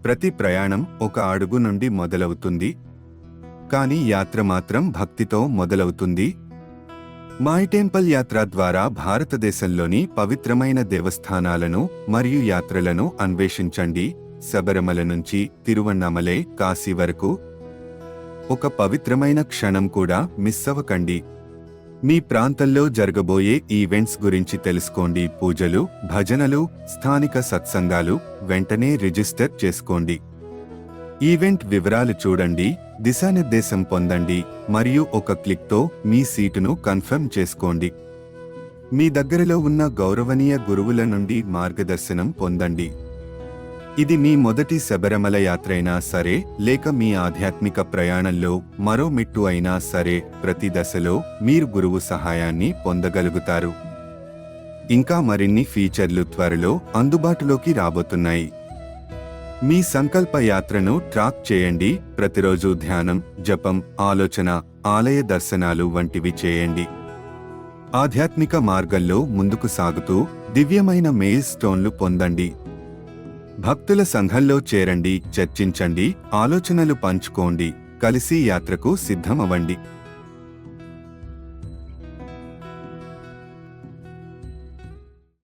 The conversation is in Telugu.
ప్రతి ప్రయాణం ఒక అడుగు నుండి మొదలవుతుంది, కానీ యాత్ర మాత్రం భక్తితో మొదలవుతుంది. మై టెంపుల్ యాత్ర ద్వారా భారతదేశంలోని పవిత్రమైన దేవస్థానాలను మరియు యాత్రలను అన్వేషించండి. శబరిమల నుంచి తిరువన్నామలై, కాశీ వరకు ఒక పవిత్రమైన క్షణం కూడా మిస్ అవ్వకండి. మీ ప్రాంతంలో జరగబోయే ఈవెంట్స్ గురించి తెలుసుకోండి. పూజలు, భజనలు, స్థానిక సత్సంగాలు. వెంటనే రిజిస్టర్ చేసుకోండి. ఈవెంట్ వివరాలు చూడండి, దిశానిర్దేశం పొందండి మరియు ఒక క్లిక్తో మీ సీటును కన్ఫర్మ్ చేసుకోండి. మీ దగ్గరలో ఉన్న గౌరవనీయ గురువుల నుండి మార్గదర్శనం పొందండి. ఇది మీ మొదటి శబరిమల యాత్రైనా సరే, లేక మీ ఆధ్యాత్మిక ప్రయాణంలో మరో మెట్టు అయినా సరే, ప్రతి దశలో మీరు గురువు సహాయాన్ని పొందగలుగుతారు. ఇంకా మరిన్ని ఫీచర్లు త్వరలో అందుబాటులోకి రాబోతున్నాయి. మీ సంకల్ప యాత్రను ట్రాక్ చేయండి. ప్రతిరోజు ధ్యానం, జపం, ఆలోచన, ఆలయ దర్శనాలు వంటివి చేయండి. ఆధ్యాత్మిక మార్గంలో ముందుకు సాగుతూ దివ్యమైన మెయిల్ స్టోన్లు పొందండి. భక్తుల సంఘంలో చేరండి, చర్చించండి, ఆలోచనలు పంచుకోండి, కలిసి యాత్రకు సిద్ధమవ్వండి.